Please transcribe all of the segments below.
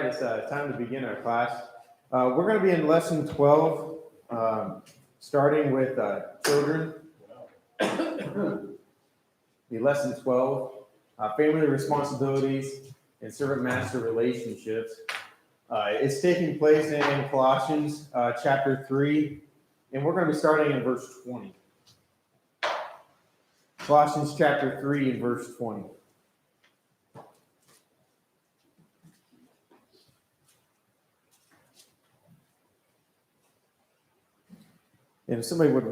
it's time to begin our class. We're going to be in lesson 12, starting with children. The lesson 12, family responsibilities and servant-master relationships. It's taking place in Colossians chapter 3, and we're going to be starting in verse 20. Colossians chapter 3 and verse 20. And if somebody would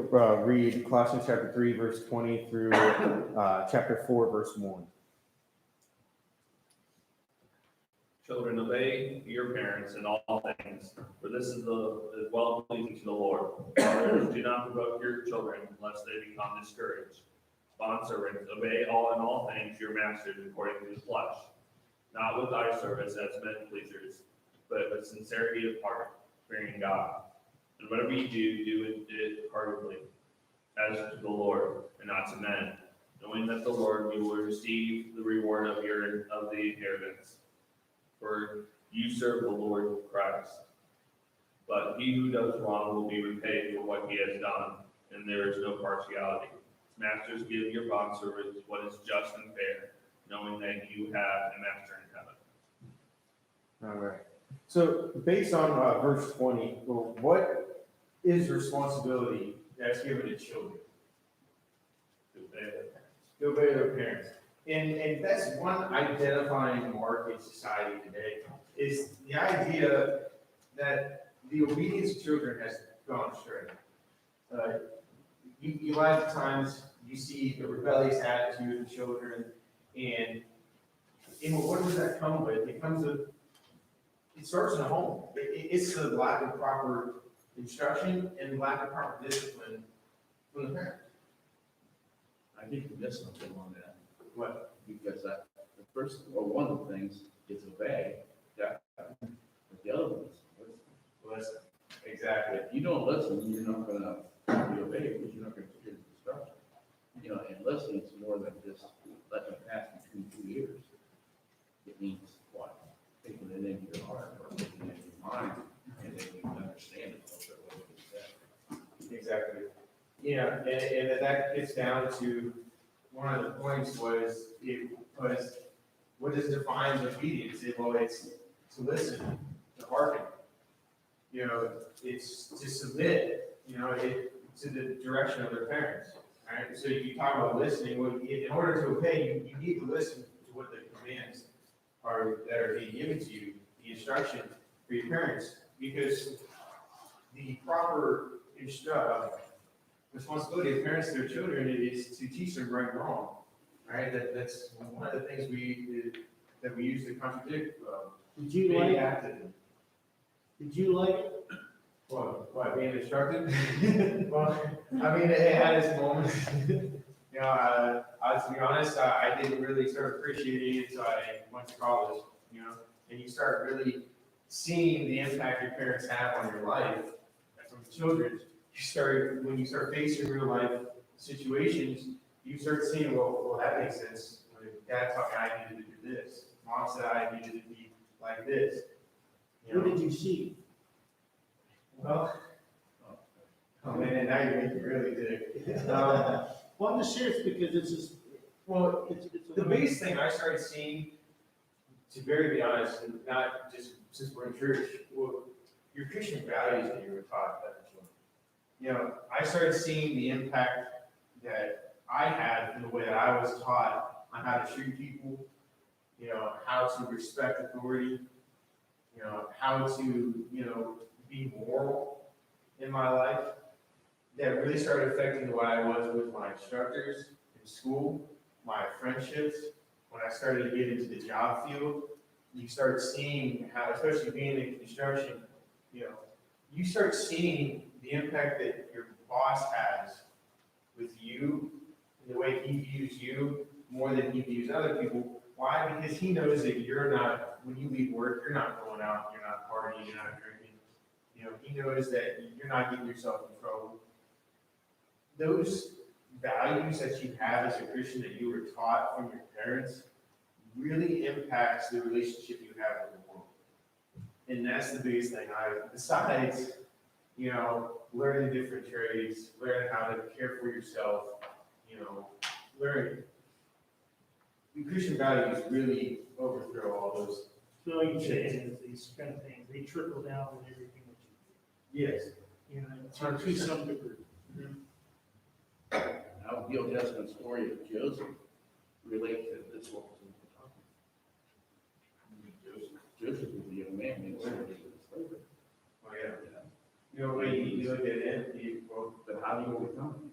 read Colossians chapter 3, verse 20 through chapter 4, verse 1. Children, obey your parents in all things, for this is well-pleasing to the Lord. Fathers, do not provoke your children, lest they become discouraged. Bondservants, obey in all things your masters according to the flesh, not with eye service as men pleasers, but with sincerity of heart, fearing God. And whatever you do it heartily, as to the Lord, and not to men, knowing that the Lord you will receive the reward of the inheritance. For you serve the Lord Christ. But he who does wrong will be repaid for what he has done, and there is no partiality. Masters, give your bondservants what is just and fair, knowing that you have a master in heaven. All right. So based on verse 20, what is responsibility that's given to children? To obey their parents. And that's one identifying mark in society today, is the idea that the obedience of children has gone astray. A lot of times you see the rebellious attitude of children, and what does that come with? It starts in the home. It's the lack of proper instruction and lack of proper discipline from the parents. I think you missed something on that. What? Because one of the things is obey. Yeah. But the other ones, Listen. Exactly. if you don't listen, you're not going to be obeyed because you're not going to hear the instruction. And listening is more than just letting it pass between two ears. It means what? Taking it into your heart or taking it into your mind, and then you can understand it a little bit what it said. Exactly. Yeah, and that gets down to one of the points was what is defines obedience? It's to listen, to hearken. It's to submit, to the direction of their parents. Right? So you talk about listening. Well, in order to obey, you need to listen to what the commands are that are being given to you, the instruction for your parents, because the proper responsibility of parents to their children is to teach them right and wrong. Right? That's one of the things we use to contradict. Did you like it? What, being instructed? Well, I mean, it had its moments. To be honest, I didn't really start appreciating it until I went to college, and you start really seeing the impact your parents have on your life from children. When you start facing real life situations, you start seeing, well, that makes sense. When dad taught me I needed to do this. Mom said I needed to be like this. What did you see? Well, oh man, now you're making me really dig. Well, I'm just serious because it's just, it's The biggest thing I started seeing, to be honest, and not just since we're in church, your Christian values that you were taught as a child. I started seeing the impact that I had in the way that I was taught on how to treat people, how to respect authority, how to, be moral in my life. That really started affecting what I was with my instructors in school, my friendships. When I started to get into the job field, you start seeing how, especially being in construction, you start seeing the impact that your boss has with you, and the way he views you more than he views other people. Why? Because he knows that you're not, when you leave work, you're not going out, you're not partying, you're not drinking. He knows that you're not getting yourself in trouble. Those values that you have as a Christian that you were taught from your parents really impacts the relationship you have with the world. And that's the biggest thing, besides, you know, learning different trades, learning how to care for yourself, you know, learning. The Christian values really overthrow all those. So you say is these kind of things, they trickle down in everything that Yes. you do, you know, to some degree. How the Old Testament story of Joseph relate to this one? Joseph was a young man, and sold into slavery. Oh, yeah. You know, when you look at it, But how do you overcome?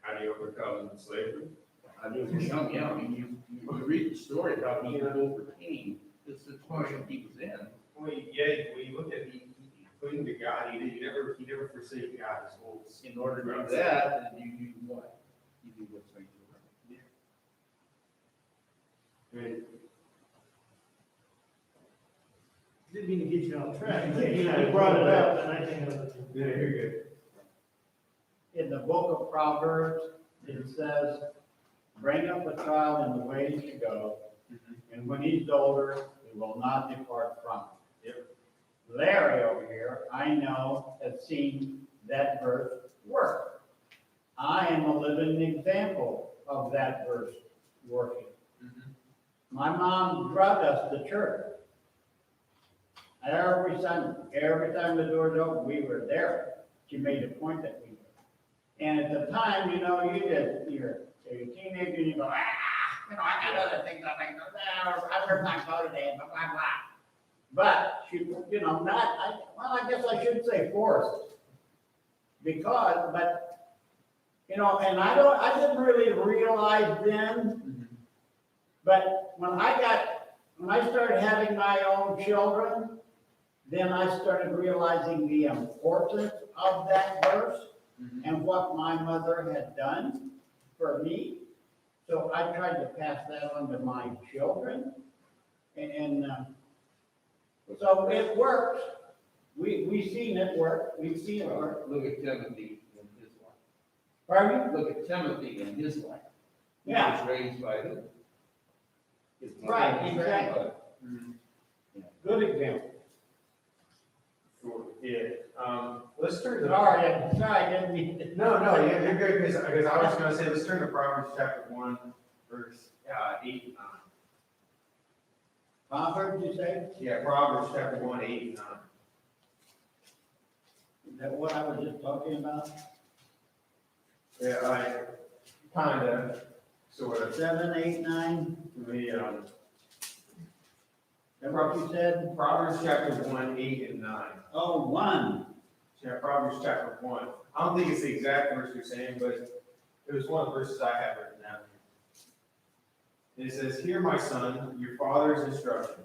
how do you overcome slavery? How do you overcome? Yeah, I mean, you read the story about how he overcame the situation he was in. Well, yeah, when you look at he cling to God, he never forsake God, his goals. In order to do that, then you do what? You do what's right. I mean, Didn't mean to get you off track, but you know, you brought it up, and I think of yeah, you're good. In the book of Proverbs, it says, bring up a child in the ways to go, and when he's older, he will not depart from it. Yep. Larry over here, I know, has seen that verse work. I am a living example of that verse working. My mom brought us to church. Every Sunday, every time the doors open, we were there. She made a point that we were. And at the time, you know, you're a teenager, and you go, you know, I got other things I think, I better not go today, blah, blah, blah. But she, you know, I guess I should say forced. Because, but, you know, and I didn't really realize then, but when I started having my own children, then I started realizing the importance of that verse and what my mother had done for me. So I tried to pass that on to my children. And so it works. We've seen it work. We've seen it work. Look at Timothy in his life. Pardon me? Look at Timothy in his life. He Yeah. was raised by who? His mother Right, and his exactly. grandmother. Good example. Sure, yeah, let's turn to. Sorry, I didn't mean to. No, yeah, you're good, because I was gonna say, let's turn to Proverbs chapter 1, verse 8 and 9. Proverbs, you say? Yeah, Proverbs chapter 1, 8 and 9. Is that what I was just talking about? Yeah, I kinda, sort of, 7, 8, 9? the, Is that what you said? Proverbs chapter 1, 8 and 9. Oh, 1. Yeah, Proverbs chapter 1. I don't think it's the exact verse you're saying, but it was one of the verses I have written down. And it says, "Hear, my son, your father's instruction,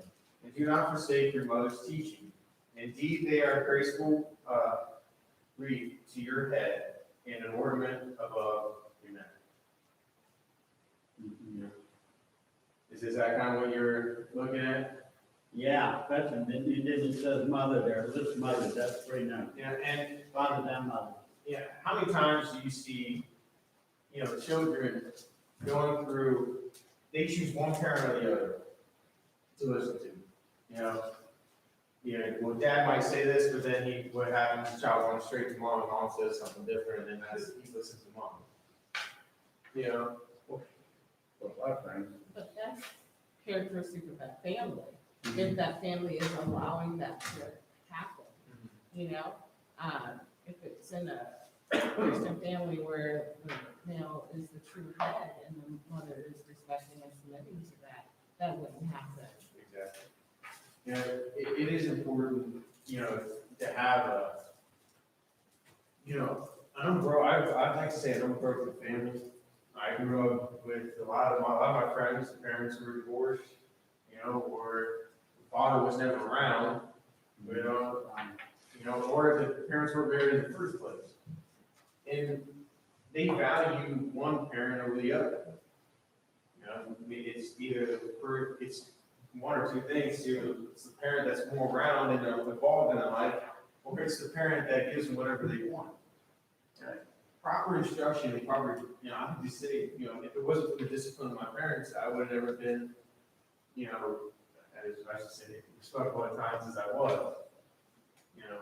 and do not forsake your mother's teaching. Indeed, they are graceful wreath to your head and an ornament above your neck." Is that kind of what you're looking at? Yeah, that's, it says mother there, this mother, that's pretty nice. Yeah, and Father and mother. yeah, how many times do you see, you know, children going through, they choose one parent or the other to listen to, you know? Yeah, well, dad might say this, but then what happens, the child runs straight to mom, and mom says something different, and then he listens to mom. You know? Well, a lot of times, But that's characteristic of that family, if that family is allowing that to happen, you know? If it's in a Christian family where the male is the true head and the mother is respecting and submitting to that, that wouldn't happen. Exactly. You know, it is important, you know, to have a, you know, I'd like to say an unbroken family. I grew up with a lot of my friends, the parents were divorced, you know, or the father was never around, you know, or the parents were married in the first place. And they value one parent over the other. You know, I mean, it's it's one or two things. It's the parent that's more around and involved in their life, or it's the parent that gives them whatever they want. Proper instruction, proper, you know, I would just say, you know, if it wasn't for the discipline of my parents, I would have never been, you know, as I should say, respectful at times as I was. you know?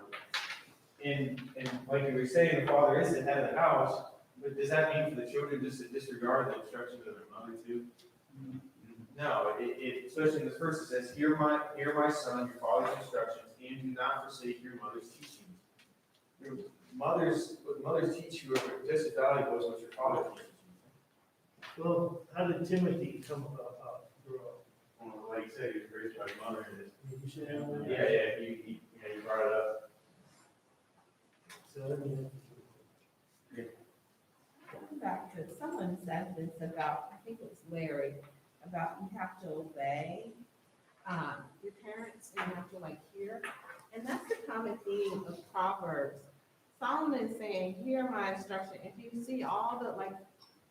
And like you were saying, the father is the head of the house, but does that mean for the children just to disregard the instructions of their mother too? No, especially in this verse, it says, hear my son, your father's instructions, and do not forsake your mother's teachings. Your what mothers teach you are just as valuable as what your father teaches you. Well, how did Timothy come about, grow up? Well, like you said, he was raised by his mother, and Did you say that one? he brought it up. So, I mean, Going back to, someone said this about, I think it was Larry, about you have to obey, your parents and you have to like hear. And that's the common theme of Proverbs. Solomon is saying, hear my instruction. If you see all the, like,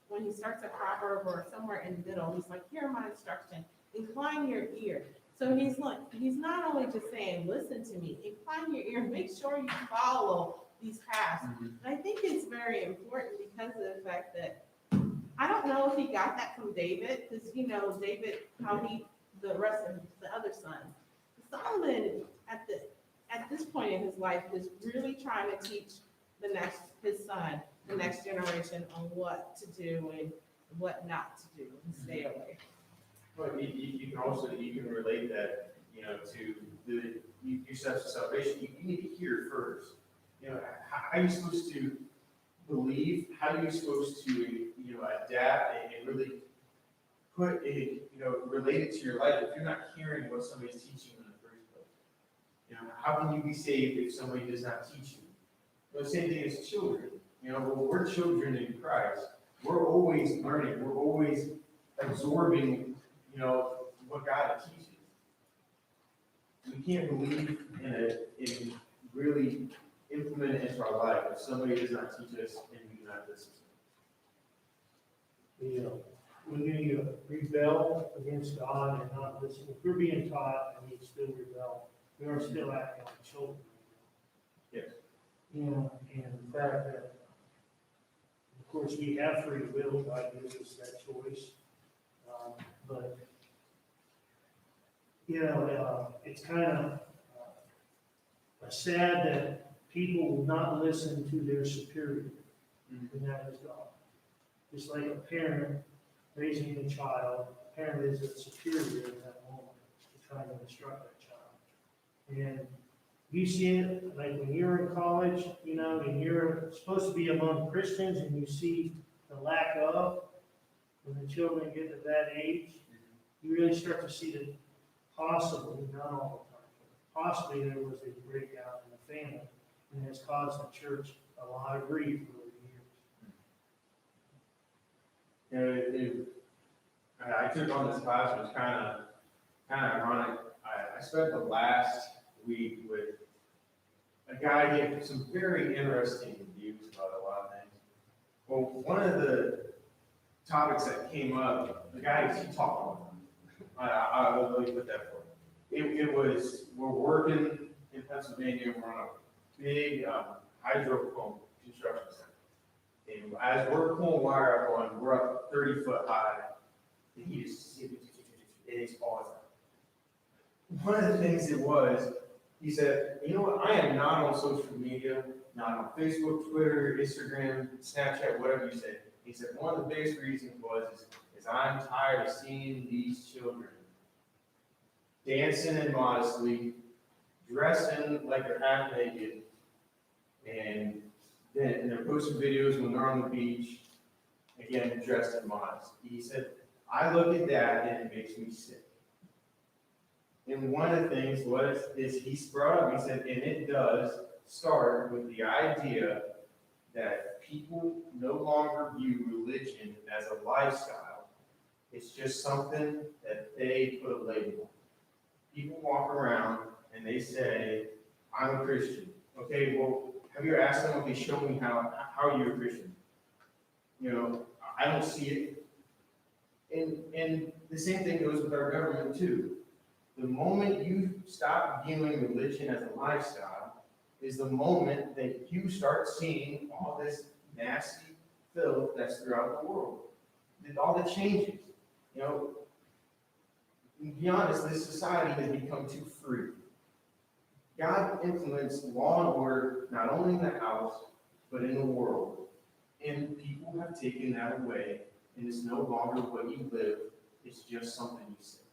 when he starts a proverb or somewhere in the middle, he's like, hear my instruction, incline your ear. So he's like, he's not only just saying, listen to me, incline your ear, make sure you follow these paths. And I think it's very important because of the fact that, I don't know if he got that from David, because, you know, David, how he, the rest of the other sons. Solomon, at this point in his life, is really trying to teach his son, the next generation on what to do and what not to do and stay away. But you can also, you can relate that, you know, to your steps of salvation. You need to hear first. You know, how are you supposed to believe? How are you supposed to, you know, adapt and really put it, you know, relate it to your life if you're not hearing what somebody's teaching you in the first place? You know, how can you be saved if somebody does not teach you? Well, the same thing as children. You know, well, we're children in Christ. We're always learning. We're always absorbing, you know, what God teaches. We can't believe in really implement it into our life if somebody does not teach us and we do not listen. you know, when you rebel against God and not listen, if we're being taught and we still rebel, we are still acting like children. Yes. You know, and the fact that, of course, we have free will, God gives us that choice. But, you know, it's kind of sad that people will not listen to their superior, and that is God. Just like a parent raising a child, a parent is a superior in that moment to try to instruct that child. And you see it, like when you're in college, you know, and you're supposed to be among Christians and you see the lack of, when the children get to that age, you really start to see that possibly, not all the time, but possibly there was a breakout in the family and has caused the church a lot of grief over the years. You know, I took on this class, it was kind of ironic. I spent the last week with a guy who gave some very interesting views about a lot of things. Well, one of the topics that came up, the guy, he talked on. I will really put that for you. It was, we're working in Pennsylvania, we're on a big hydro pump construction site. And as we're pulling wire up on, we're up 30 foot high, and he just, it's awesome. One of the things it was, he said, you know what, I am not on social media, not on Facebook, Twitter, Instagram, Snapchat, whatever you say. He said, one of the biggest reasons is I'm tired of seeing these children dancing immodestly, dressing like they're half naked, and they're posting videos when they're on the beach, again, dressed immodest. He said, I look at that and it makes me sick. And one of the things is he brought up, he said, and it does start with the idea that people no longer view religion as a lifestyle. It's just something that they put a label on. People walk around and they say, I'm a Christian. Okay, well, have you ever asked them, okay, show me how are you a Christian? You know, I don't see it. And the same thing goes with our government too. The moment you stop viewing religion as a lifestyle is the moment that you start seeing all this nasty filth that's throughout the world. All the changes. You know, to be honest, this society has become too free. God implements law and order not only in the house, but in the world. And people have taken that away, and it's no longer what you live, it's just something you say.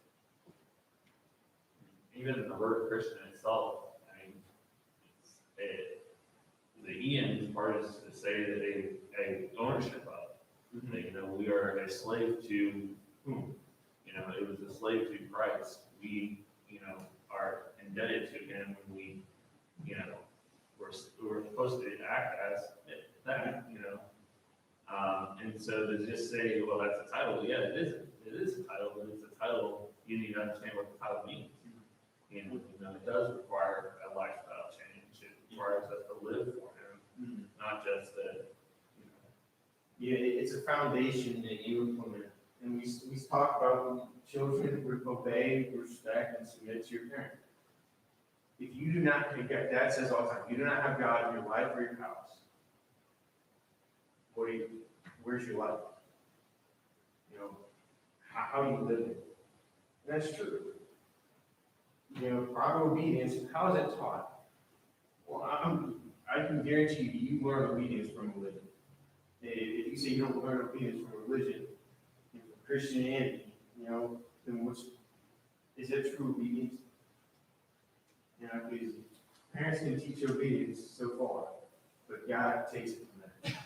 Even the word Christian itself, I mean, the Ian part is to say that a ownership of, that, you know, we are a slave to whom? You know, it was a slave to Christ. We, you know, are indebted to him when we, you know, we're supposed to act as that, you know. And so to just say, well, that's a title, yeah, it is a title, but it's a title, you need to understand what the title means. And, you know, it does require a lifestyle change. It requires us to live for him, not just that, you know. Yeah, it's a foundation that you implement. And we talk about children would obey, respect, and submit to your parents. If you do not, Dad says all the time, you do not have God in your life or your house, where's your life? You know, how are you living? And that's true. You know, proper obedience, how is it taught? Well, I can guarantee you learn obedience from religion. If you say you don't learn obedience from religion, from Christianity, you know, then is it true obedience? You know, because parents can teach obedience so far, but God takes it from there.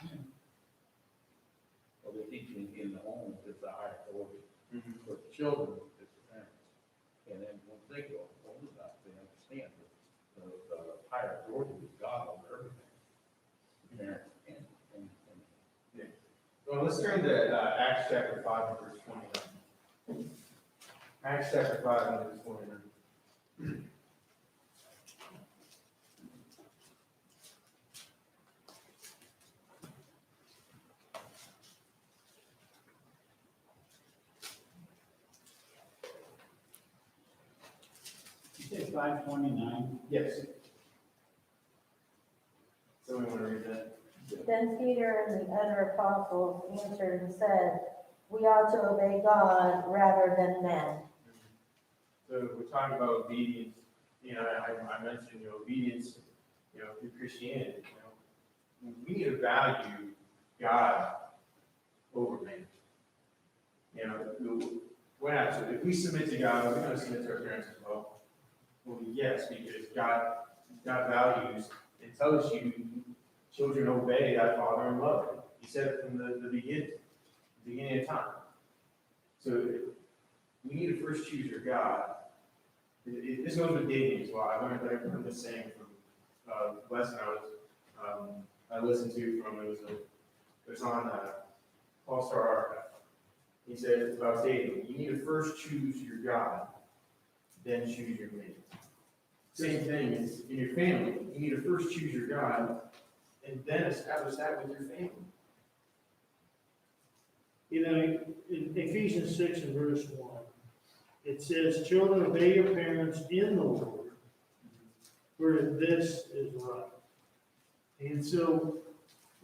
Well, the teaching in the home is the higher authority. For the children, it's the parents. And then once they go old enough, they understand that the higher authority is God over everything. Parents and Well, let's turn to Acts chapter 5 and verse 29. Acts chapter 5 and verse 29. You say 529? Yes. Somebody want to read that? Then Peter and the other apostles answered and said, "We ought to obey God rather than men." So we're talking about obedience. You know, I mentioned, you know, obedience, you know, through Christianity. You know, we need to value God over man. You know, we're not, so if we submit to God, we're going to submit to our parents as well. Well, yes, because God values and tells you, children obey thy father and mother. He said it from the beginning of time. So we need to first choose your God. This goes with dating as well. I learned this saying from a lesson I listened to from, it was on Paul Star Archive. He said about dating, you need to first choose your God, then choose your mate. Same thing is in your family. You need to first choose your God, and then establish that with your family. You know, in Ephesians 6 and verse 1, it says, "Children, obey your parents in the Lord, for this is right." And so,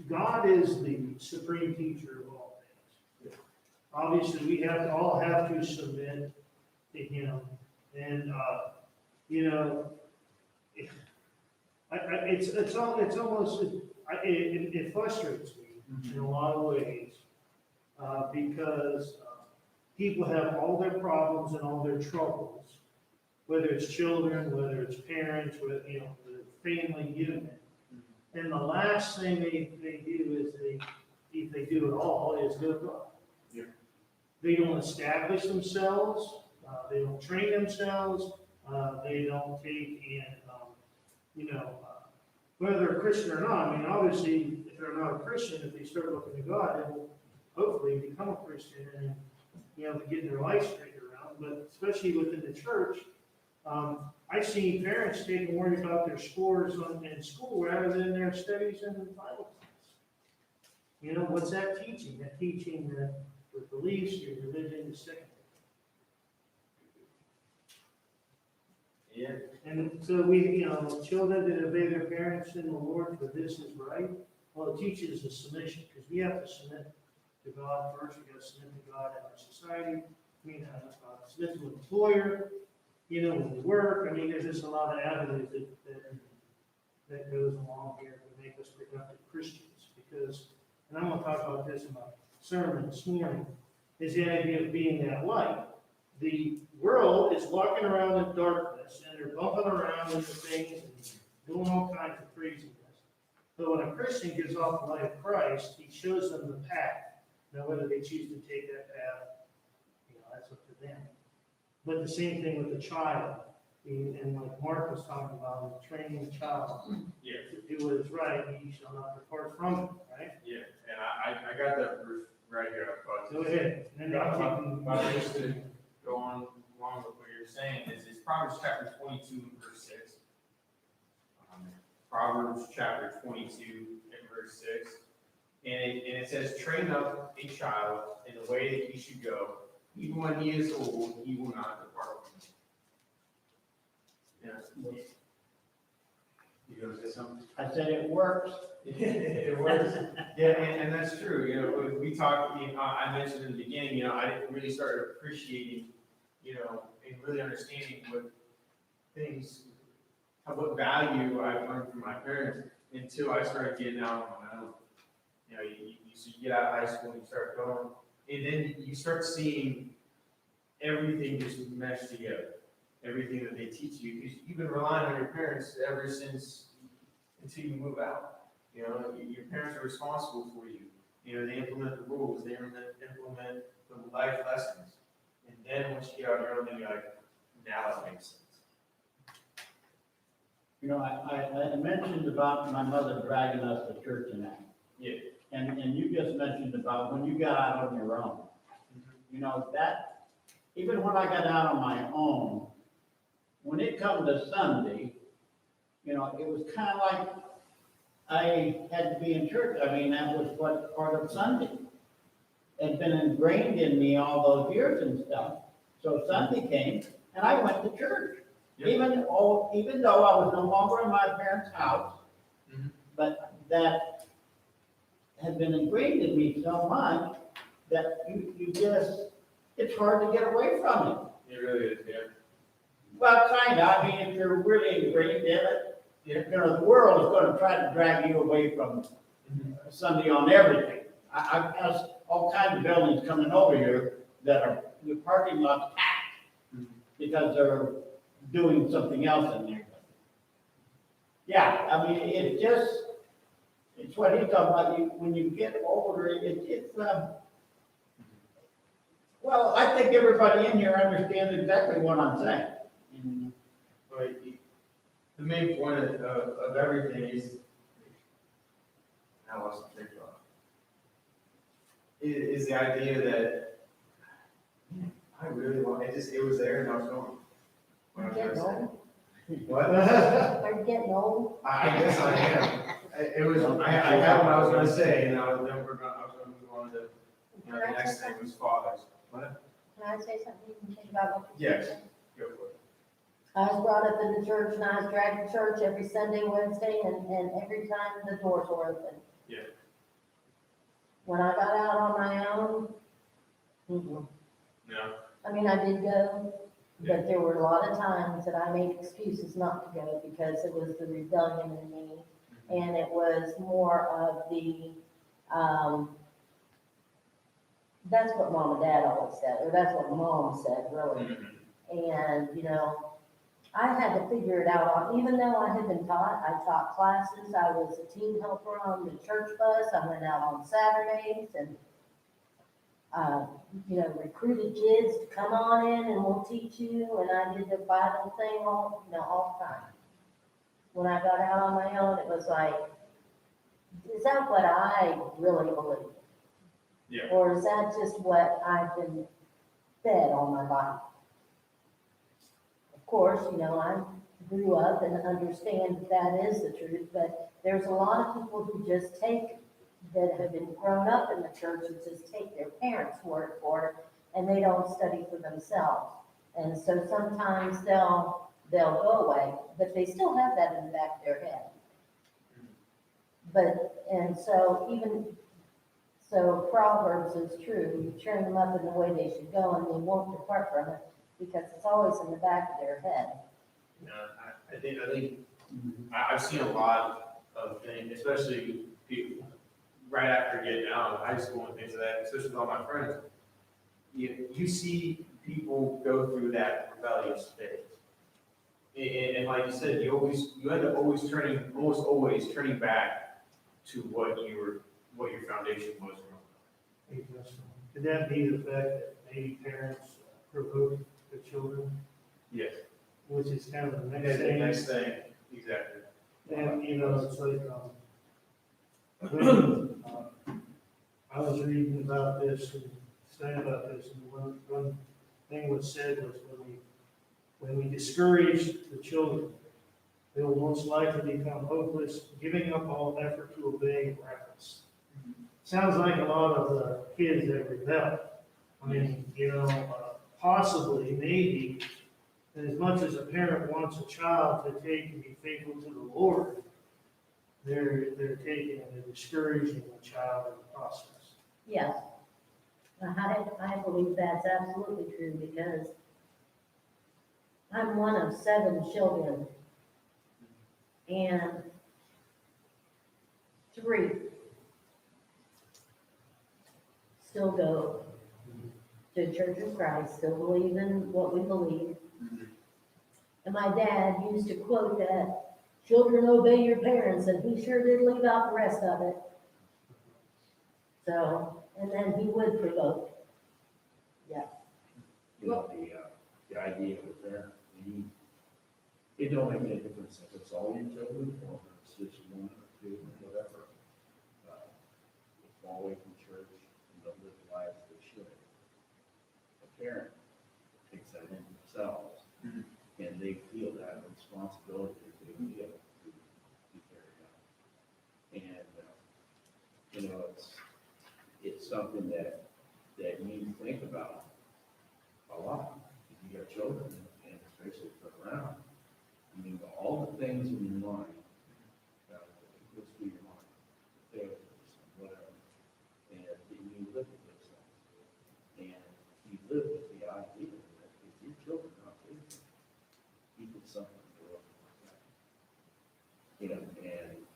God is the supreme teacher of all things. Obviously, we all have to submit to Him. And, you know, it's almost, it frustrates me in a lot of ways, because people have all their problems and all their troubles, whether it's children, whether it's parents, whether, you know, the family unit. And the last thing they do is if they do it all, is go to God. Yeah. They don't establish themselves, they don't train themselves, they don't take in, you know, whether they're Christian or not. I mean, obviously, if they're not a Christian, if they start looking to God, they will hopefully become a Christian and, you know, get their life straightened around. But especially within the church, I've seen parents taking worry about their scores in school rather than their studies in the Bible class. You know, what's that teaching? That teaching that your beliefs, your religion is secondary. Yeah. And so we, you know, children that obey their parents in the Lord, for this is right. Well, it teaches the submission, because we have to submit to God first. We got to submit to God in our society. We have to submit to an employer. you know, when we work, I mean, there's just a lot of avenues that goes along here to make us productive Christians, because, and I'm gonna talk about this in my sermon this morning, is the idea of being that light. The world is walking around in darkness, and they're bumping around into things and doing all kinds of craziness. But when a Christian gives off the light of Christ, he shows them the path. Now, whether they choose to take that path, you know, that's up to them. But the same thing with the child, and like Mark was talking about, training the child Yeah. to do what is right, he shall not depart from it, right? Yeah, and I got that verse right here. Go ahead. And then I'll take My wish to go on along with what you're saying is Proverbs chapter 22 and verse 6. Proverbs chapter 22 and verse 6. And it says, train up a child in the way that he should go. Even when he is old, he will not depart from it. Yeah. You gonna say something? I said it works. It works. Yeah, and that's true. You know, we talked, you know, I mentioned in the beginning, you know, I didn't really start appreciating, you know, and really understanding what things, what value I've learned from my parents until I started getting out on my own. You know, you get out of high school and you start going, and then you start seeing everything just mesh together. Everything that they teach you, because you've been relying on your parents ever since, until you move out. You know, your parents are responsible for you. You know, they implement the rules, they implement the life lessons. And then once you get out on your own, then you're like, now it makes sense. You know, I mentioned about my mother dragging us to church and that. Yeah. And you just mentioned about when you got out on your own. You know, that, even when I got out on my own, when it come to Sunday, you know, it was kind of like I had to be in church. I mean, that was what part of Sunday. It had been ingrained in me all those years and stuff. So Sunday came, and I went to church. Yep. Even though I was no longer in my parents' house, Mhm. but that had been ingrained in me so much that you just, it's hard to get away from it. It really is, yeah. Well, kind of, I mean, if you're really ingrained in it, you know, the world is gonna try to drag you away from Sunday on everything. I've got all kinds of buildings coming over here that are, the parking lot's packed because they're doing something else in there. Yeah, I mean, it's what he's talking about, when you get older, well, I think everybody in here understands exactly what I'm saying. But the main point of everything is, I lost the train of thought. Is the idea that I really want, it was there and I was going. Are you getting old? What? Are you getting old? I guess I am. It was, I had what I was gonna say, and I was gonna move on to, you know, the next thing was fathers. What? Can I say something you can think about what you Yes. said? Go for it. I was brought up in the church and I was dragged to church every Sunday, Wednesday, and every time the doors were open. Yeah. When I got out on my own, No. I mean, I did go, but there were a lot of times that I made excuses not to go because it was the rebellion in me. And it was more of the, that's what mom and dad always said, or that's what mom said, really. And, you know, I had to figure it out on, even though I had been taught, I taught classes, I was a team helper on the church bus, I went out on Saturdays and, you know, recruited kids to come on in and we'll teach you, and I did the Bible thing all the time. When I got out on my own, it was like, is that what I really believe? Yeah. Or is that just what I've been fed all my life? Of course, you know, I grew up and understand that is the truth, but there's a lot of people who just take, that have been grown up in the church and just take their parents' word for it, and they don't study for themselves. And so sometimes they'll go away, but they still have that in the back of their head. But, and so so Proverbs is true, you train them up in the way they should go and they won't depart from it. because it's always in the back of their head. You know, I think, I've seen a lot of things, especially people, right after getting out of high school and things like that, especially with all my friends. You see people go through that rebellious phase. And like you said, you end up almost always turning back to what your foundation was. Could that be the fact that maybe parents provoke the children, Yes. which is kind of the And next then the thing? next thing, exactly. And, you know, it's like, I was reading about this and studying about this, and one thing was said was when we discourage the children, they will most likely become hopeless, giving up all effort to obey and reverence. Sounds like a lot of the kids that rebel. I mean, you know, possibly, maybe, as much as a parent wants a child to take and be faithful to the Lord, they're taking and discouraging the child in the process. Yes. I believe that's absolutely true because I'm one of 7 children. And 3 still go to Church of Christ, still believe in what we believe. And my dad used to quote that, "Children, obey your parents," and he sure did leave out the rest of it. So, and then he would provoke. You know, the idea with that, it don't make any difference if it's all your children or if it's just 1 or 2 or whatever. They fall away from church and don't live the lives they should. A parent takes that in themselves and they feel that responsibility that they feel to carry out. And, you know, it's something that you think about a lot. If you got children, and especially if they're around, I mean, all the things in your mind, goes through your mind, failures and whatever, and you live with those things. And you live with the idea that if your children are not faithful, you can suffer for that. You know, and,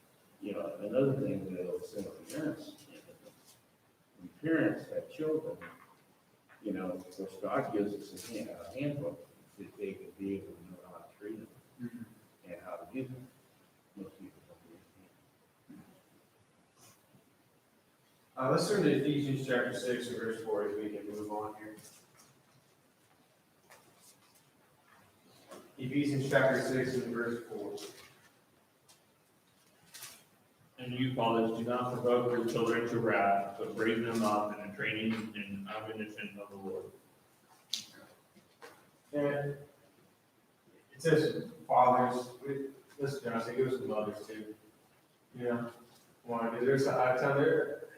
you know, another thing that I'll say to parents, when parents have children, you know, of course, God gives us a handbook that they can be able to know how to treat them and how to do them. Most people don't understand. Let's turn to Ephesians chapter 6 and verse 4 as we can move on here. Ephesians chapter 6 and verse 4. And you, fathers, do not provoke your children to wrath, but bring them up in the training and admonition of the Lord. And it says fathers, listen, I think it was mothers too. You know, one, because there's a time there,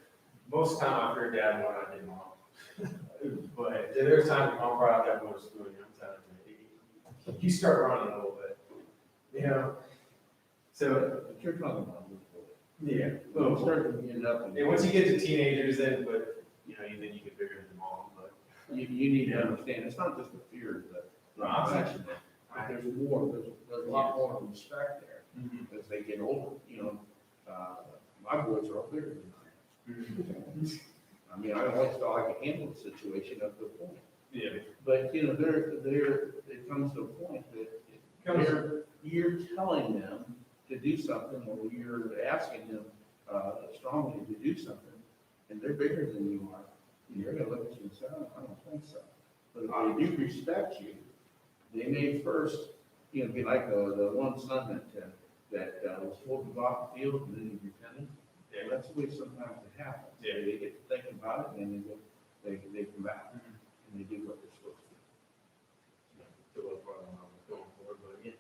most of the time I've heard dad more than I did mom. But there's times mom brought out that more school, and I'm telling you, you start running a little bit, you know? So, But you're talking about this. yeah. Well, start to get up. And once you get to teenagers, then, but, you know, then you get bigger than mom, but. You need to understand, it's not just the fear, the affection, but there's a lot more respect there as they get older, you know. My boys are all bigger than I am. I mean, I always felt I could handle the situation up to a point. Yeah. But, you know, it comes to a point that you're telling them to do something, or you're asking them strongly to do something, and they're bigger than you are. And you're gonna look at you and say, "Oh, I don't think so." But if they do respect you, they may first, you know, be like the one son that was told to go off the field and then he repented. Yeah. That's the way sometimes it happens. Yeah. They get to thinking about it, and then they come back and they do what they're supposed to do. To look for them, going forward, but yeah,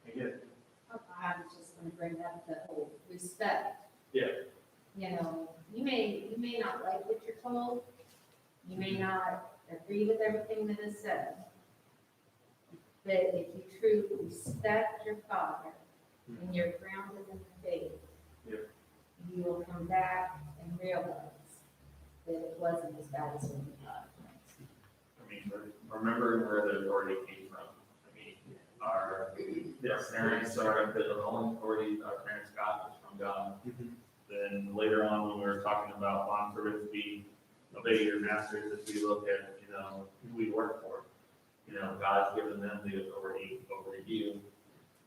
I get it. I was just gonna bring up the whole respect. Yeah. You know, you may not like what you're told, you may not agree with everything that is said. But if you truly respect your father and you're grounded in the faith, Yeah. you will come back and realize that it wasn't as bad as when you thought it was. mean, remembering where the authority came from. I mean, our parents are, the only authority our parents got was from God. Then later on, when we were talking about bond for be obey your masters, as we look at, you know, who we work for. You know, God's given them the authority over you,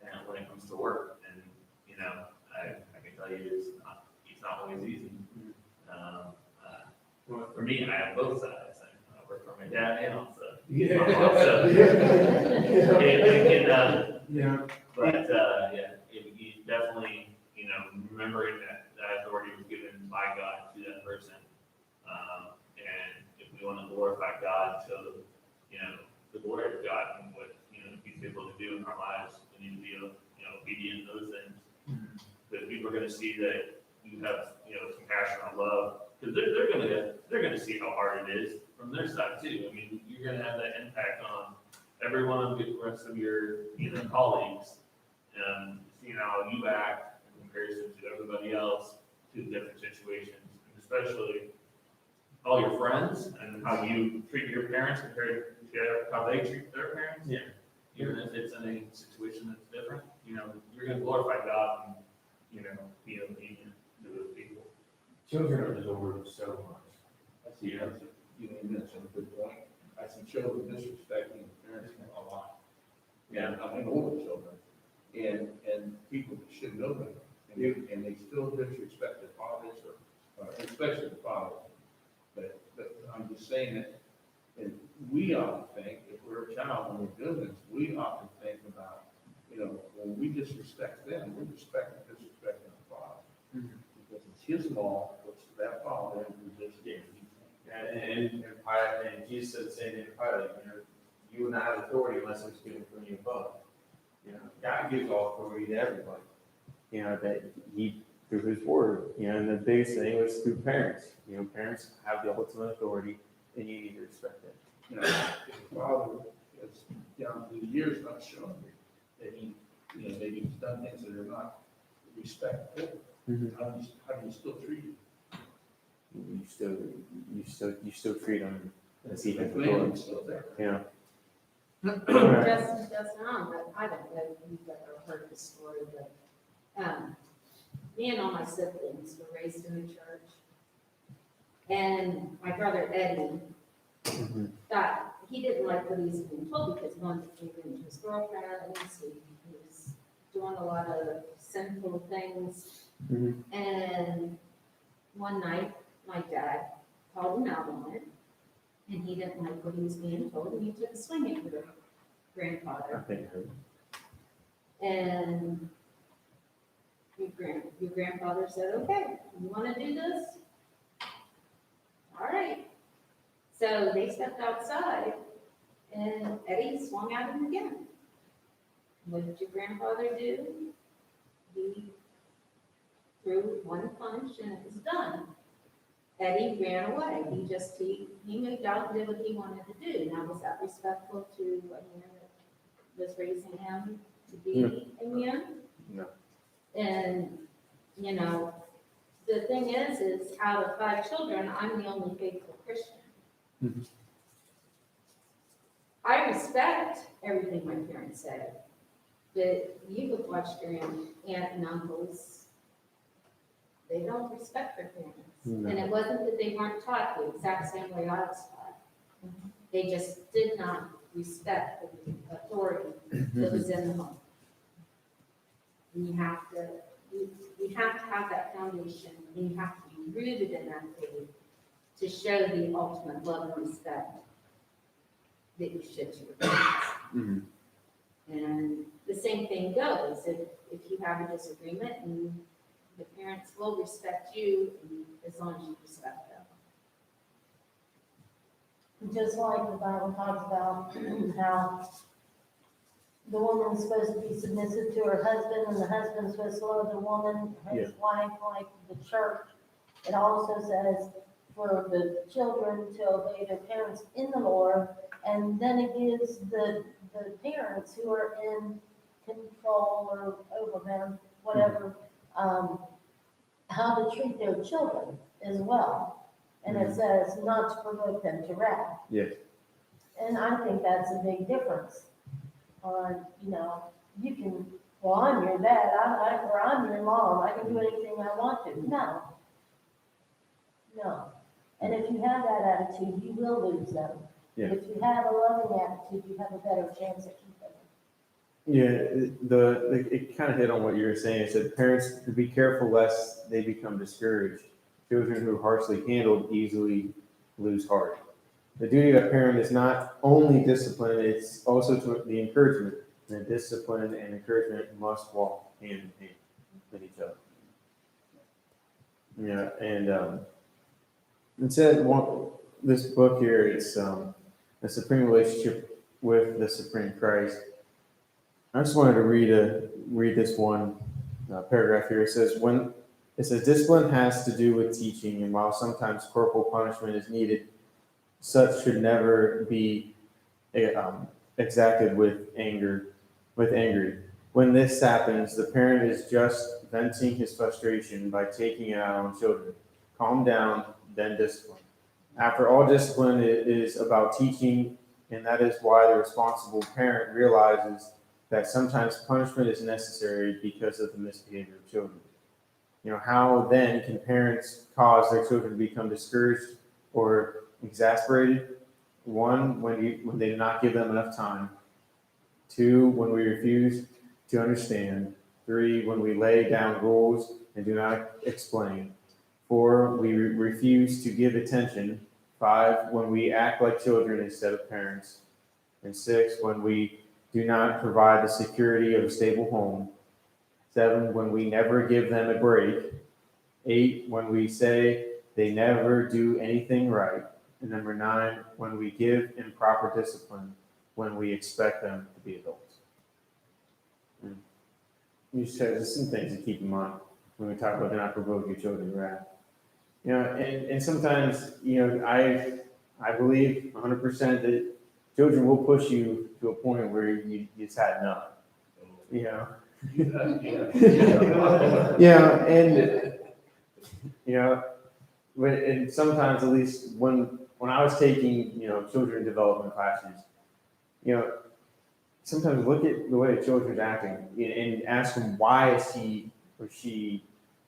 and when it comes to work, and, you know, I can tell you, it's not always easy. For me, I have both sides, I work for my dad and also. Yeah. Also. Yeah. But, yeah, you definitely, you know, remembering that authority was given by God to that person. And if we want to glorify God, show, you know, the glory of God and what, you know, He's able to do in our lives, we need to be, you know, obedient in those things. Because people are going to see that you have, you know, compassion and love, because they're gonna see how hard it is from their side too. I mean, you're gonna have that impact on every one of the rest of your, you know, colleagues, and seeing how you act in comparison to everybody else to different situations, and especially all your friends and how you treat your parents compared to how they treat their parents. Yeah. Even if it's in a situation that's different, you know, you're gonna glorify God and, you know, be obedient to those people. Children are absorbed so much. I see, you mentioned a good point. I see children disrespecting parents a lot. And I mean, older children, and people that should know them, and they still disrespect their fathers, or especially the fathers. But I'm just saying that, and we often think, if we're a child and we're doing this, we often think about, you know, when we disrespect them, we're disrespecting our father. Because it's his law, which that father in position. And Pilate, and Jesus said the same thing to Pilate, you know, you will not have authority unless it's given from you above. You know, God gives all authority to everybody. You know, that He, through His word, you know, and the biggest thing was through parents. You know, parents have the ultimate authority, and you need to respect it. You know, if the father has, down through the years, not shown that he, you know, maybe he's done things that are not respectful, how do you still treat him? You still treat them as He has The blame authority. is still there. Yeah. Justin, I don't know if you've ever heard the story, but, me and all my siblings were raised in the church. And my brother Eddie thought, he didn't like what he was being told because he wanted to keep into his girlfriend, and he was doing a lot of sinful things. And one night, my dad called him out on it, and he didn't like what he was being told, and he took a swing at your grandfather. I think her. And your grandfather said, okay, you want to do this? All right. So they stepped outside, and Eddie swung at him again. What did your grandfather do? He threw one punch, and it was done. Eddie ran away. He moved out and did what he wanted to do. Now, was that respectful to a man that was raising him to be a man? No. And, you know, the thing is out of 5 children, I'm the only faithful Christian. I respect everything my parents said, but you have watched your aunt and uncles, they don't respect their parents. No. And it wasn't that they weren't taught the exact same way I was taught. They just did not respect the authority that was in the home. And you have to have that foundation, and you have to be rooted in that faith to show the ultimate love and respect that you should to your parents. And the same thing goes, if you have a disagreement, and the parents will respect you as long as you respect them. Just like the Bible talks about how the woman's supposed to be submissive to her husband, and the husband's supposed to love the woman, his wife, like the church. It also says for the children to obey their parents in the Lord, and then it gives the parents who are in control or over them, whatever, how to treat their children as well. And it says not to provoke them to wrath. Yes. And I think that's a big difference. You know, you can, well, I'm your dad, or I'm your mom, I can do anything I want to. No. No. And if you have that attitude, you will lose them. Yeah. If you have a loving attitude, you have a better chance at keeping them. Yeah, it kind of hit on what you were saying. It said parents to be careful lest they become discouraged. Children who are harshly handled easily lose heart. The duty of a parent is not only discipline, it's also to the encouragement. And discipline and encouragement must walk hand in hand with each other. Yeah, and it said this book here, it's the supreme relationship with the supreme Christ. I just wanted to read this one paragraph here. It says, discipline has to do with teaching, and while sometimes corporal punishment is needed, such should never be exacted with anger. When this happens, the parent is just venting his frustration by taking it out on children. Calm down, then discipline. After all, discipline is about teaching, and that is why the responsible parent realizes that sometimes punishment is necessary because of the misbehavior of children. You know, how then can parents cause their children to become discouraged or exasperated? One, when they do not give them enough time. Two, when we refuse to understand. Three, when we lay down rules and do not explain. Four, we refuse to give attention. Five, when we act like children instead of parents. And six, when we do not provide the security of a stable home. 7, when we never give them a break. 8, when we say they never do anything right. And number 9, when we give improper discipline, when we expect them to be adults. You said there's some things to keep in mind when we talk about do not provoke your children to wrath. You know, and sometimes, you know, I believe 100% that children will push you to a point where you just had enough. You know. Yeah, and you know, and sometimes, at least when I was taking, you know, children development classes, you know, sometimes look at the way the children's acting and ask them, why is he or she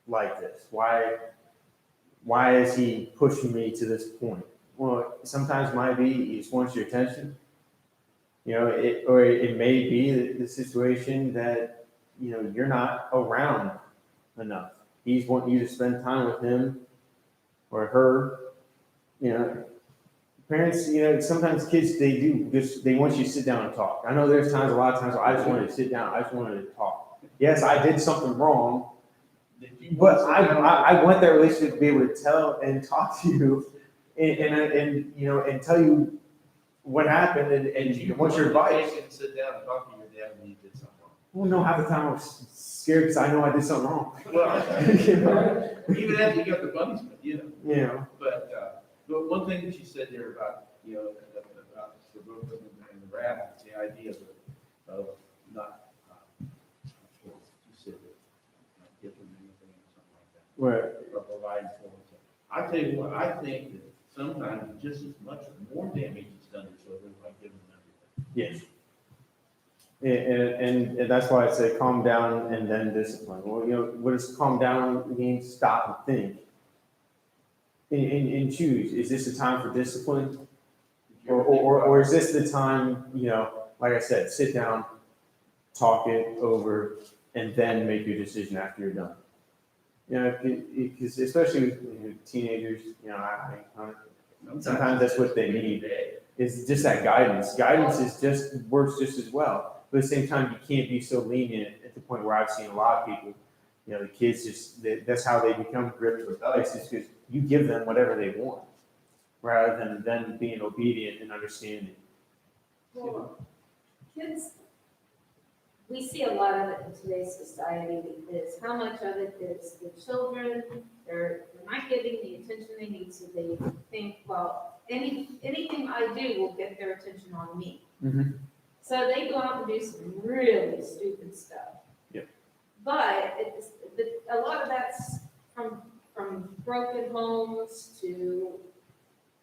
like this? Why is he pushing me to this point? Well, sometimes it might be he just wants your attention. You know, it may be the situation that, you know, you're not around enough. He's wanting you to spend time with him or her. You know, parents, you know, sometimes kids, they want you to sit down and talk. I know there's times, a lot of times, where I just wanted to sit down. I just wanted to talk. Yes, I did something wrong, but I want that relationship to be able to tell and talk to you and you know, and tell you what happened and what's your advice. Sit down and talk to your dad when you did something wrong. Well, no, half the time I was scared because I know I did something wrong. Well, You know? even after you got the punishment, you know. You know, But one thing that you said there about, you know, about the book and the wrath, is the idea of not, you said that, not giving them anything or something like that. what, Or providing for them. I tell you what, I think that sometimes just as much or more damage is done to children by giving them everything. yes. And that's why I say calm down and then discipline. Well, you know, what does calm down mean? Stop and think. And choose. Is this a time for discipline? Or is this the time, you know, like I said, sit down, talk it over, and then make your decision after you're done. You know, because especially with teenagers, you know, sometimes that's what they need. Is just that guidance. Guidance works just as well. But at the same time, you can't be so lenient at the point where I've seen a lot of people, you know, the kids that's how they become gripped with us, is because you give them whatever they want, rather than them being obedient and understanding. Well, kids, we see a lot of it in today's society, is how much of it is the children, they're not getting the attention they need, so they think, well, anything I do will get their attention on me. Mhm. So they go out and do some really stupid stuff. Yep. But a lot of that's from broken homes to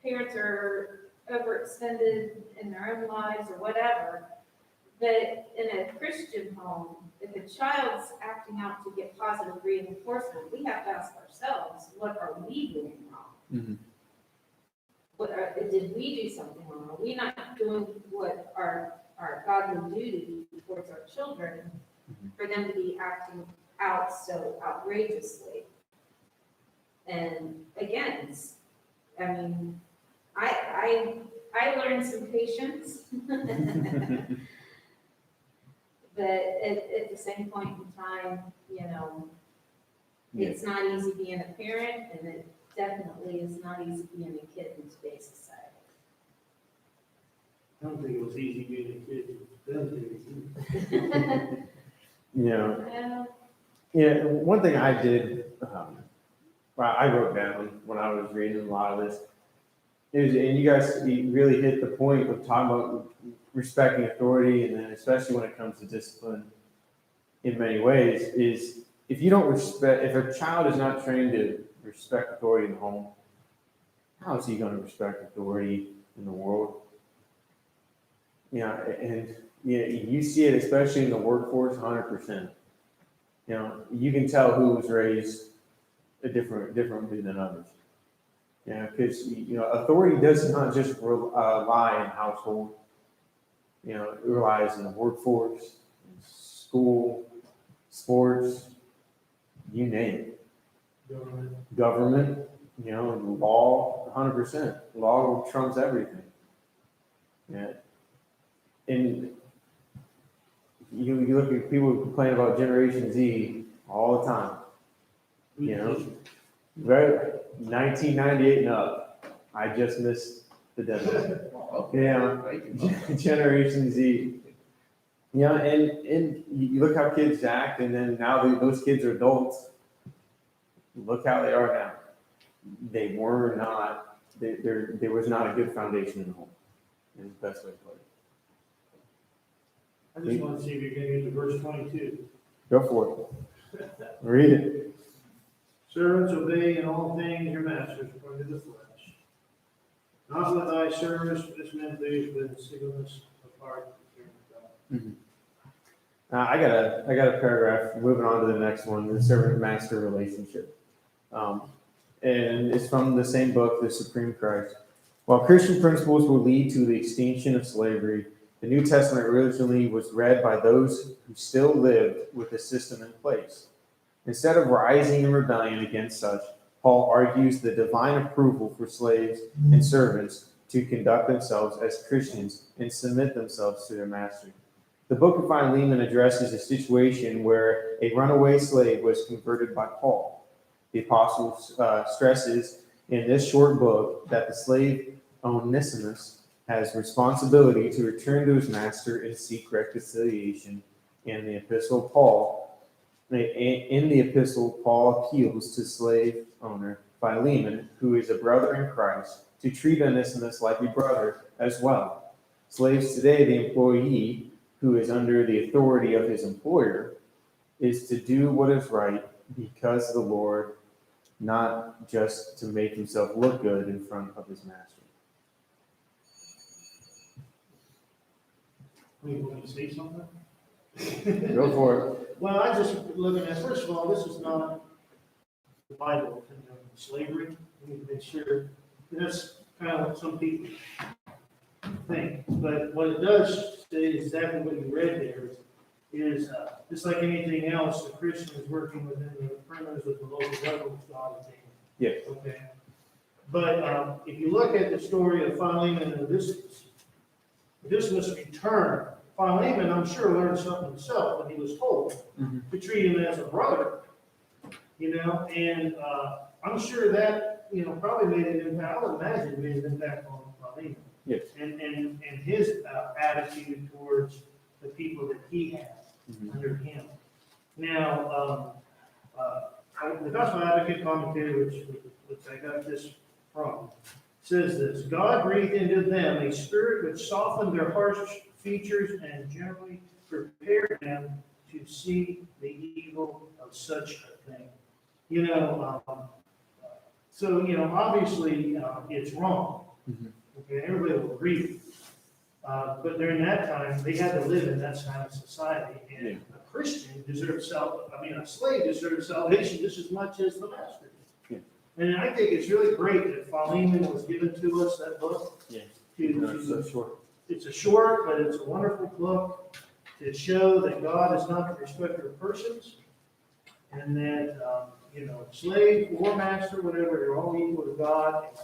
parents are overextended in their own lives or whatever. But in a Christian home, if a child's acting out to get positive reinforcement, we have to ask ourselves, what are we doing wrong? Mhm. Did we do something wrong? Are we not doing what our godly duty towards our children for them to be acting out so outrageously? And again, I mean, I learned some patience. But at the same point in time, you know, it's not easy being a parent, and it definitely is not easy being a kid in today's society. I don't think it was easy being a kid, then You know, Well, yeah, one thing I did, well, I wrote down when I was reading a lot of this, is, and you guys you really hit the point of talking about respecting authority, and then especially when it comes to discipline in many ways, is if you don't respect, if a child is not trained to respect authority in the home, how is he going to respect authority in the world? Yeah, and yeah, you see it especially in the workforce, 100%. You know, you can tell who was raised differently than others. Yeah, because you know, authority does not just lie in household. You know, it relies in the workforce, school, sports, you name it. Government, you know, and law, 100%. Law trumps everything. Yeah. And you look at people who complain about Generation Z all the time. You know, right, 1998 and up. I just missed the deadline. Yeah, Generation Z. Yeah, and you look how kids act, and then now those kids are adults. Look how they are now. They were not. There was not a good foundation in the home. Is the best way to put it. I just want to see if you're gonna get to verse 22. Go for it. Read it. Servants, obey in all things your masters according to the flesh. Not with eye service, this men please, but in singleness of heart. I got a paragraph. Moving on to the next one, the servant-master relationship, and it's from the same book, The Supreme Christ. While Christian principles will lead to the extinction of slavery, the New Testament originally was read by those who still lived with the system in place. Instead of rising in rebellion against such, Paul argues the divine approval for slaves and servants to conduct themselves as Christians and submit themselves to their master. The book of Philemon addresses a situation where a runaway slave was converted by Paul. The apostle stresses in this short book that the slave Onesimus has responsibility to return to his master and seek reconciliation. In the epistle, Paul appeals to slave owner Philemon, who is a brother in Christ, to treat Onesimus like a brother as well. Slaves today, the employee, who is under the authority of his employer, is to do what is right because of the Lord, not just to make himself look good in front of his master. Wait, you want to say something? Go for it. Well, I just looking at, first of all, this is not the Bible, slavery. We need to make sure, that's kind of what some people think. But what it does say, exactly what you read there, is just like anything else, the Christian is working within the parameters of the local government law. Yes. Okay. But if you look at the story of Philemon and Odysseus' return, Philemon, I'm sure, learned something himself when he was told to treat him as a brother. You know, and I'm sure that, you know, probably made an impact. I would imagine it made an impact on Philemon. Yes. And his attitude towards the people that he had under him. Now, the Gospel Advocate commentary, which I got this from, says this: God breathed into them a spirit which softened their harsh features and generally prepared them to see the evil of such a thing. You know, so, you know, obviously, it's wrong. Okay, everybody will agree. But during that time, they had to live in that kind of society, and a Christian deserves a slave deserves salvation just as much as the master. Yeah. And I think it's really great that Philemon was given to us, that book. Yeah. To- So short. It's a short, but it's a wonderful book to show that God is not a respecter of persons, and that, slave or master, whatever, they're all equal to God, and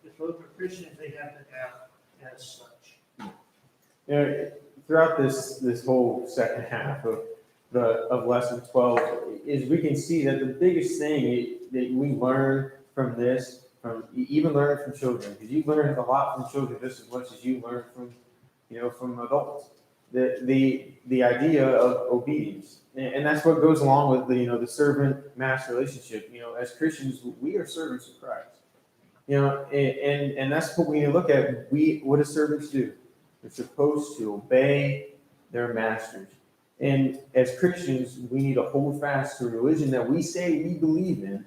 if both are Christians, they have to act as such. Throughout this whole second half of lesson 12, is we can see that the biggest thing that we learn from this, even learn from children, because you learn a lot from children just as much as you learn from adults. The idea of obedience, and that's what goes along with the servant master relationship. As Christians, we are servants of Christ. And that's what we look at. What do servants do? They're supposed to obey their masters. And as Christians, we need to hold fast to a religion that we say we believe in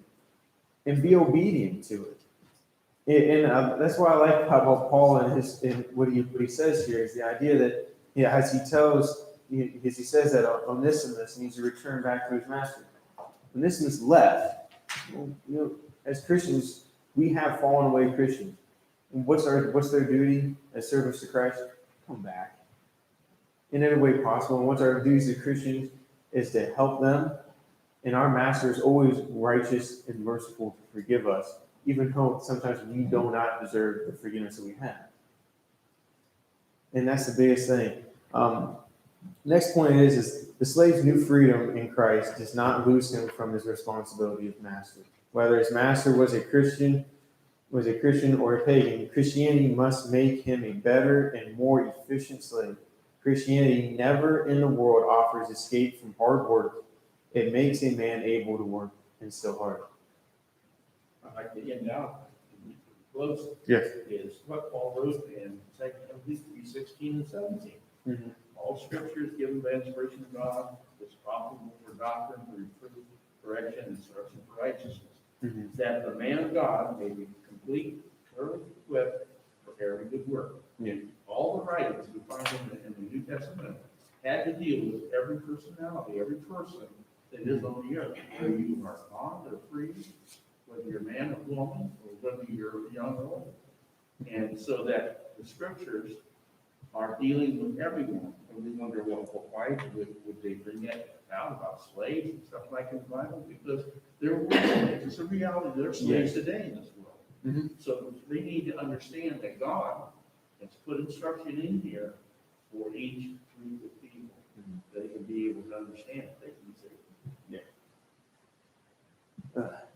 and be obedient to it. And that's why I like how Paul and what he says here is the idea that as he says that Onesimus needs to return back to his master. Onesimus left. As Christians, we have fallen away Christians. And what's their duty as servants to Christ? Come back in every way possible. And what's our duty as Christians is to help them. And our master is always righteous and merciful to forgive us, even though sometimes we do not deserve the forgiveness that we have. And that's the biggest thing. Next point is the slave's new freedom in Christ does not lose him from his responsibility as master. Whether his master was a Christian or a pagan, Christianity must make him a better and more efficient slave. Christianity never in the world offers escape from hard work. It makes a man able to work and still hard. I'd like to end out, close. Yes. Is what Paul wrote in 2 Timothy 3:16 and 17. Mm-hmm. All scripture is given by inspiration of God, is profitable for doctrine, for reproof, correction, and instruction for righteousness, Mm-hmm. that the man of God may be complete, thoroughly equipped for every good work. Yeah. All the writings we find in the New Testament had to deal with every personality, every person that is on the earth, whether you are bond or free, whether you're a man or woman, or whether you're young or old. And so that the scriptures are dealing with everyone. And we wonder, well, why would they bring that out about slaves and stuff like in the Bible? Because there were slaves. It's a reality. There are slaves today in this world. Mm-hmm. So they need to understand that God has put instruction in here for each group of people that they can be able to understand. They can say,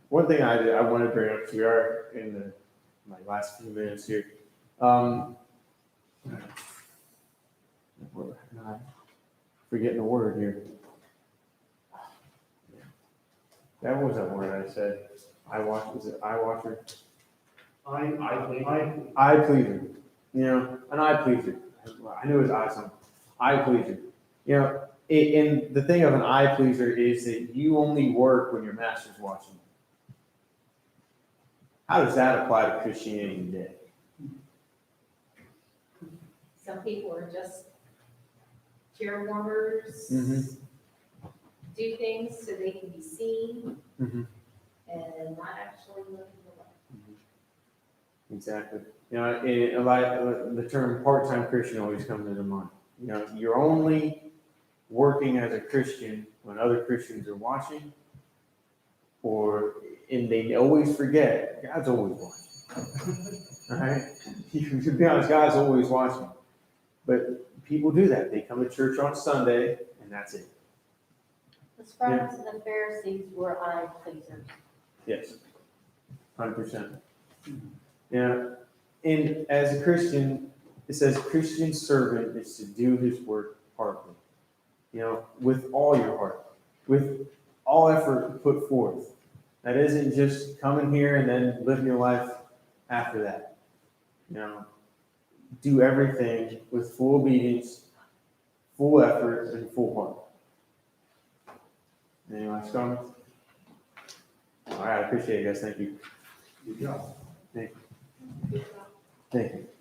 One thing I want to bring up, we are in my last few minutes here. Forgetting the word here. That was that word I said. Was it eye washer? Eye pleaser. An eye pleaser. I knew it was eye something. Eye pleaser. And the thing of an eye pleaser is that you only work when your master's watching. How does that apply to Christianity today? Some people are just chair warmers, Mhm. do things so they can be seen Mhm. and not actually living the life. Exactly. The term part-time Christian always comes into mind. You're only working as a Christian when other Christians are watching, and they always forget God's always watching. All right? To be honest, God's always watching. But people do that. They come to church on Sunday, and that's it. The scribes and the Pharisees were eye pleasers. Yes, 100%. Yeah, and as a Christian, it says Christian servant is to do his work heartily. With all your heart, with all effort put forth. That isn't just coming here and then living your life after that. Do everything with full obedience, full effort, and full heart. Any last comments? All right, I appreciate it, guys. Thank you. good job. Thank you. Thank you.